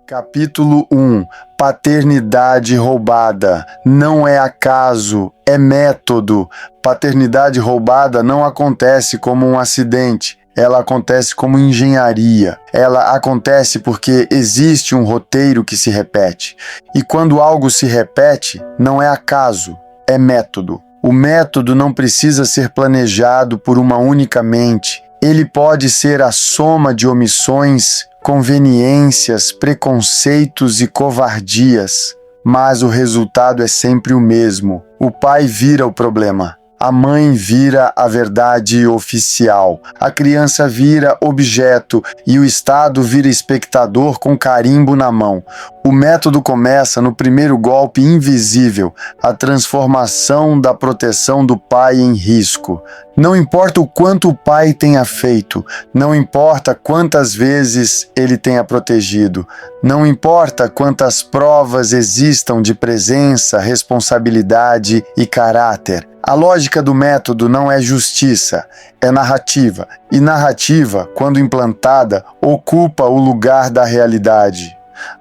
Capítulo 1. Paternidade roubada. Não é acaso, é método. Paternidade roubada não acontece como um acidente. Ela acontece como engenharia. Ela acontece porque existe um roteiro que se repete. E quando algo se repete, não é acaso, é método. O método não precisa ser planejado por uma única mente. Ele pode ser a soma de omissões, conveniências, preconceitos e covardias, mas o resultado é sempre o mesmo. O pai vira o problema. A mãe vira a verdade oficial, a criança vira objeto e o Estado vira espectador com carimbo na mão. O método começa no primeiro golpe invisível, a transformação da proteção do pai em risco. Não importa o quanto o pai tenha feito, não importa quantas vezes ele tenha protegido, não importa quantas provas existam de presença, responsabilidade e caráter. A lógica do método não é justiça, é narrativa. E narrativa, quando implantada, ocupa o lugar da realidade.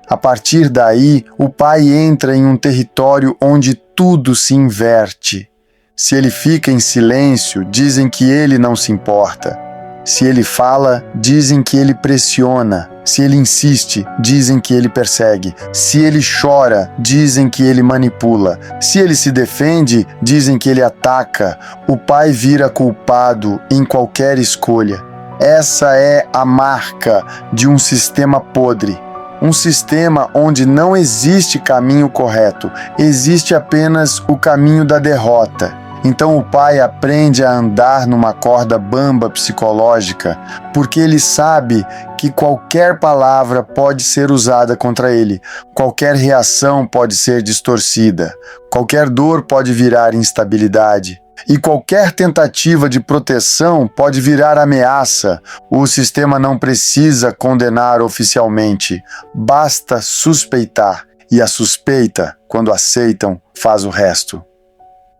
A partir daí, o pai entra em um território onde tudo se inverte. Se ele fica em silêncio, dizem que ele não se importa. Se ele fala, dizem que ele pressiona. Se ele insiste, dizem que ele persegue. Se ele chora, dizem que ele manipula. Se ele se defende, dizem que ele ataca. O pai vira culpado em qualquer escolha. Essa é a marca de um sistema podre. Um sistema onde não existe caminho correto, existe apenas o caminho da derrota. Então o pai aprende a andar numa corda bamba psicológica, porque ele sabe que qualquer palavra pode ser usada contra ele, qualquer reação pode ser distorcida, qualquer dor pode virar instabilidade. E qualquer tentativa de proteção pode virar ameaça. O sistema não precisa condenar oficialmente, basta suspeitar. E a suspeita, quando aceitam, faz o resto.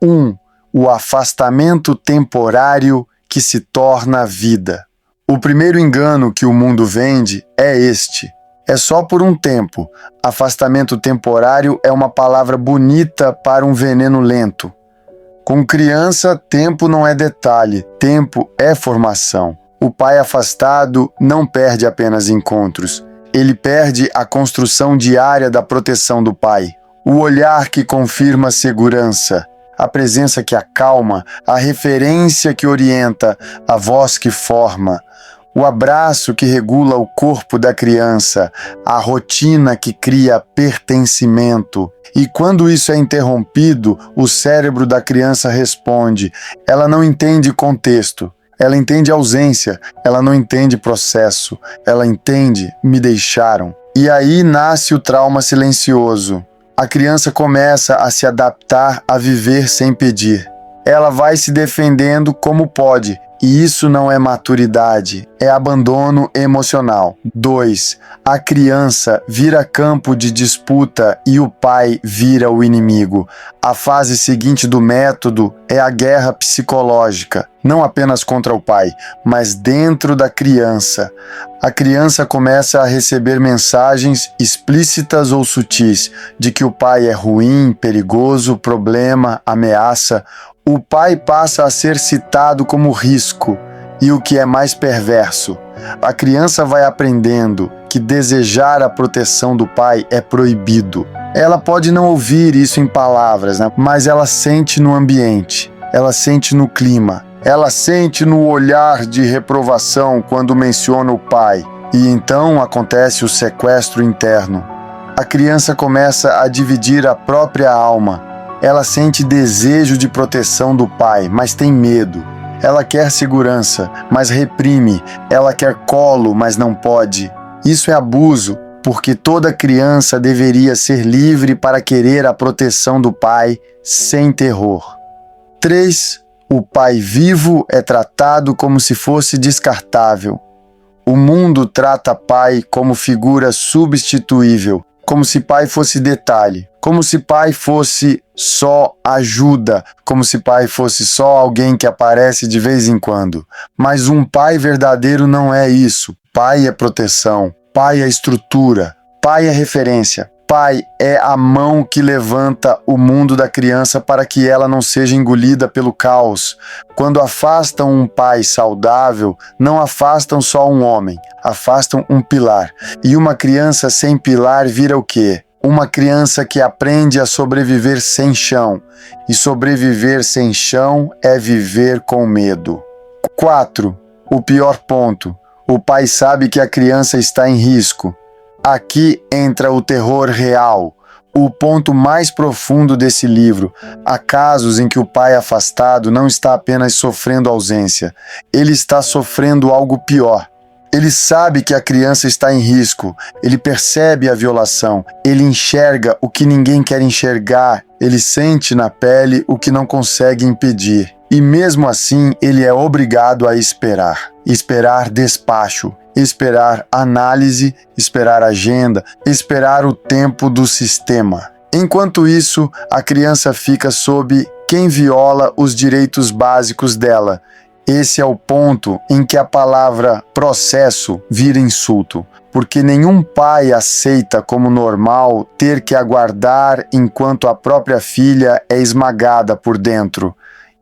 1. O afastamento temporário que se torna vida. O primeiro engano que o mundo vende é este. É só por um tempo. Afastamento temporário é uma palavra bonita para um veneno lento. Com criança, tempo não é detalhe, tempo é formação. O pai afastado não perde apenas encontros. Ele perde a construção diária da proteção do pai. O olhar que confirma segurança. A presença que acalma, a referência que orienta, a voz que forma, o abraço que regula o corpo da criança, a rotina que cria pertencimento. E quando isso é interrompido, o cérebro da criança responde. Ela não entende contexto, ela entende ausência, ela não entende processo, ela entende me deixaram. E aí nasce o trauma silencioso. A criança começa a se adaptar a viver sem pedir. Ela vai se defendendo como pode, e isso não é maturidade, é abandono emocional. 2. A criança vira campo de disputa e o pai vira o inimigo. A fase seguinte do método é a guerra psicológica, não apenas contra o pai, mas dentro da criança. A criança começa a receber mensagens explícitas ou sutis de que o pai é ruim, perigoso, problema, ameaça. O pai passa a ser citado como risco. E o que é mais perverso, a criança vai aprendendo que desejar a proteção do pai é proibido. Ela pode não ouvir isso em palavras, mas ela sente no ambiente, ela sente no clima. Ela sente no olhar de reprovação quando menciona o pai. E então acontece o sequestro interno. A criança começa a dividir a própria alma. Ela sente desejo de proteção do pai, mas tem medo. Ela quer segurança, mas reprime. Ela quer colo, mas não pode. Isso é abuso, porque toda criança deveria ser livre para querer a proteção do pai sem terror. 3. O pai vivo é tratado como se fosse descartável. O mundo trata pai como figura substituível, como se pai fosse detalhe, como se pai fosse só ajuda, como se pai fosse só alguém que aparece de vez em quando. Mas um pai verdadeiro não é isso. Pai é proteção, pai é estrutura, Pai é referência. Pai é a mão que levanta o mundo da criança para que ela não seja engolida pelo caos. Quando afastam um pai saudável, não afastam só um homem, afastam um pilar. E uma criança sem pilar vira o quê? Uma criança que aprende a sobreviver sem chão. E sobreviver sem chão é viver com medo. 4. O pior ponto. O pai sabe que a criança está em risco. Aqui entra o terror real, o ponto mais profundo desse livro. Há casos em que o pai afastado não está apenas sofrendo ausência, ele está sofrendo algo pior. Ele sabe que a criança está em risco, ele percebe a violação, ele enxerga o que ninguém quer enxergar, ele sente na pele o que não consegue impedir. E mesmo assim, ele é obrigado a esperar. Esperar despacho, esperar análise, esperar agenda, esperar o tempo do sistema. Enquanto isso, a criança fica sob quem viola os direitos básicos dela. Esse é o ponto em que a palavra processo vira insulto, porque nenhum pai aceita como normal ter que aguardar enquanto a própria filha é esmagada por dentro.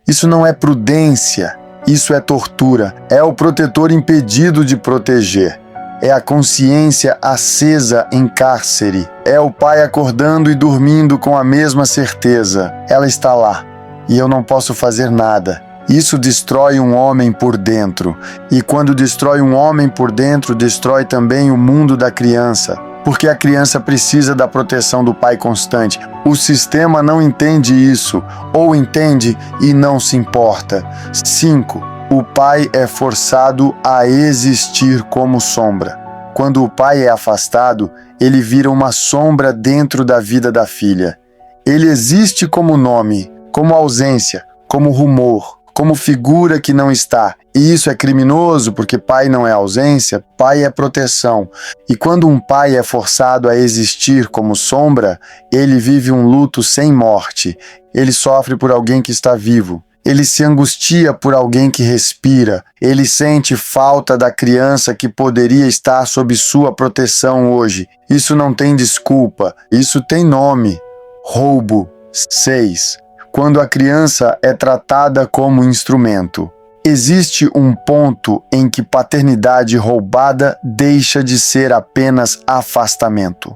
Isso não é prudência, isso é tortura, é o protetor impedido de proteger. É a consciência acesa em cárcere. É o pai acordando e dormindo com a mesma certeza. Ela está lá e eu não posso fazer nada. Isso destrói um homem por dentro. E quando destrói um homem por dentro, destrói também o mundo da criança. Porque a criança precisa da proteção do pai constante. O sistema não entende isso, ou entende e não se importa. 5. O pai é forçado a existir como sombra. Quando o pai é afastado, ele vira uma sombra dentro da vida da filha. Ele existe como nome, como ausência, como rumor, como figura que não está. E isso é criminoso porque pai não é ausência, pai é proteção. E quando um pai é forçado a existir como sombra, ele vive um luto sem morte. Ele sofre por alguém que está vivo. Ele se angustia por alguém que respira. Ele sente falta da criança que poderia estar sob sua proteção hoje. Isso não tem desculpa. Isso tem nome. Roubo. 6. Quando a criança é tratada como instrumento. Existe um ponto em que paternidade roubada deixa de ser apenas afastamento.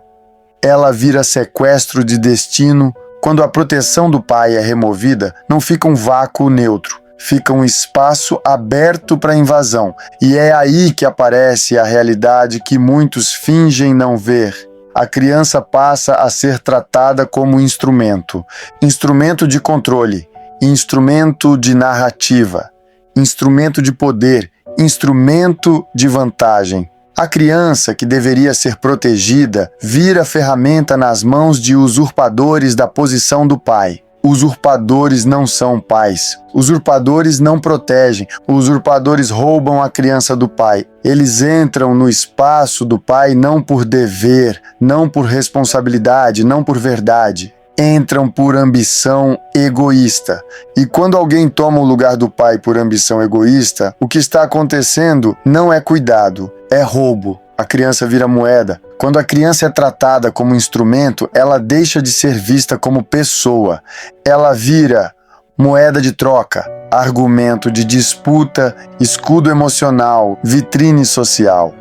Ela vira sequestro de destino. Quando a proteção do pai é removida, não fica um vácuo neutro, fica um espaço aberto para invasão. E é aí que aparece a realidade que muitos fingem não ver. A criança passa a ser tratada como instrumento de controle, instrumento de narrativa, instrumento de poder, instrumento de vantagem. A criança, que deveria ser protegida, vira ferramenta nas mãos de usurpadores da posição do pai. Usurpadores não são pais. Usurpadores não protegem. Usurpadores roubam a criança do pai. Eles entram no espaço do pai não por dever, não por responsabilidade, não por verdade. Entram por ambição egoísta. E quando alguém toma o lugar do pai por ambição egoísta, o que está acontecendo não é cuidado, é roubo. A criança vira moeda. Quando a criança é tratada como instrumento, ela deixa de ser vista como pessoa. Ela vira moeda de troca, argumento de disputa, escudo emocional, vitrine social,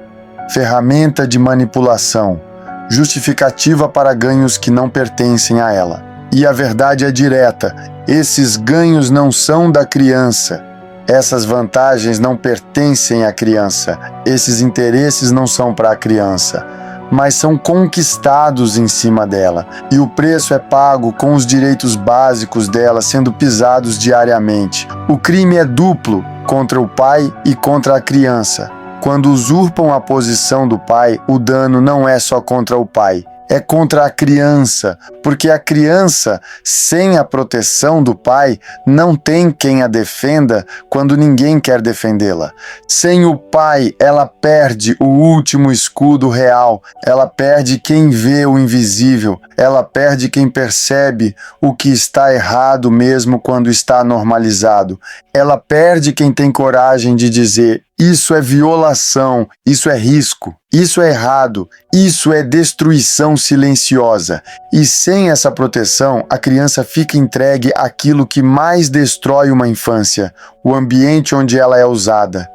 ferramenta de manipulação, justificativa para ganhos que não pertencem a ela. E a verdade é direta: esses ganhos não são da criança. Essas vantagens não pertencem à criança. Esses interesses não são para a criança, mas são conquistados em cima dela. E o preço é pago com os direitos básicos dela sendo pisados diariamente. O crime é duplo contra o pai e contra a criança. Quando usurpam a posição do pai, o dano não é só contra o pai, é contra a criança, porque a criança, sem a proteção do pai, não tem quem a defenda quando ninguém quer defendê-la. Sem o pai, ela perde o último escudo real, ela perde quem vê o invisível, ela perde quem percebe o que está errado mesmo quando está normalizado. Ela perde quem tem coragem de dizer: isso é violação, isso é risco. Isso é errado, isso é destruição silenciosa. E sem essa proteção, a criança fica entregue àquilo que mais destrói uma infância, o ambiente onde ela é usada.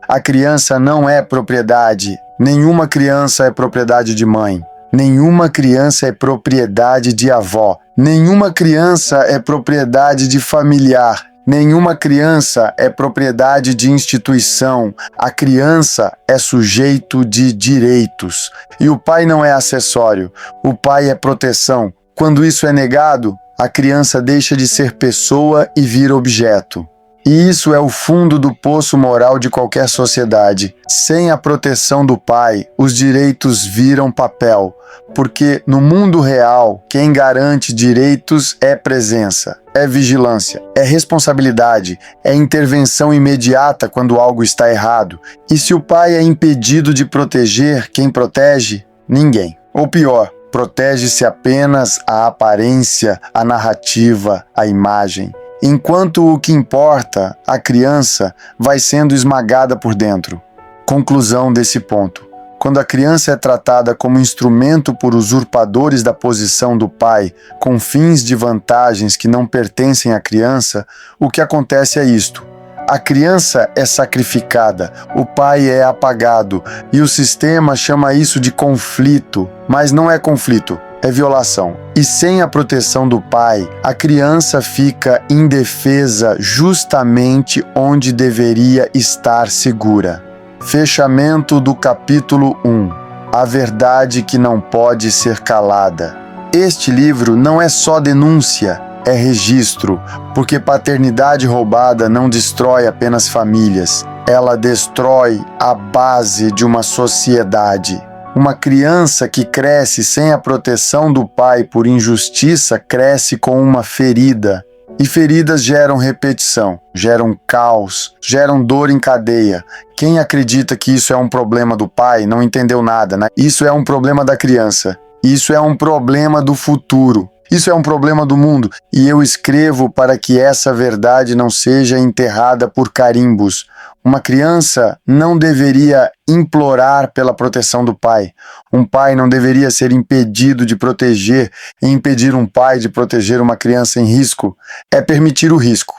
A criança não é propriedade. Nenhuma criança é propriedade de mãe. Nenhuma criança é propriedade de avó. Nenhuma criança é propriedade de familiar. Nenhuma criança é propriedade de instituição. A criança é sujeito de direitos. E o pai não é acessório. O pai é proteção. Quando isso é negado, a criança deixa de ser pessoa e vira objeto. E isso é o fundo do poço moral de qualquer sociedade. Sem a proteção do pai, os direitos viram papel, porque no mundo real, quem garante direitos é presença, é vigilância, é responsabilidade, é intervenção imediata quando algo está errado. E se o pai é impedido de proteger, quem protege? Ninguém. Ou pior, protege-se apenas a aparência, a narrativa, a imagem. Enquanto o que importa, a criança, vai sendo esmagada por dentro. Conclusão desse ponto. Quando a criança é tratada como instrumento por usurpadores da posição do pai, com fins de vantagens que não pertencem à criança, o que acontece é isto. A criança é sacrificada, o pai é apagado, e o sistema chama isso de conflito, mas não é conflito. É violação. E sem a proteção do pai, a criança fica indefesa justamente onde deveria estar segura. Fechamento do capítulo 1. A verdade que não pode ser calada. Este livro não é só denúncia, é registro, porque paternidade roubada não destrói apenas famílias, ela destrói a base de uma sociedade. Uma criança que cresce sem a proteção do pai por injustiça cresce com uma ferida. E feridas geram repetição, geram caos, geram dor em cadeia. Quem acredita que isso é um problema do pai não entendeu nada, né? Isso é um problema da criança. Isso é um problema do futuro. Isso é um problema do mundo. E eu escrevo para que essa verdade não seja enterrada por carimbos. Uma criança não deveria implorar pela proteção do pai. Um pai não deveria ser impedido de proteger, e impedir um pai de proteger uma criança em risco é permitir o risco.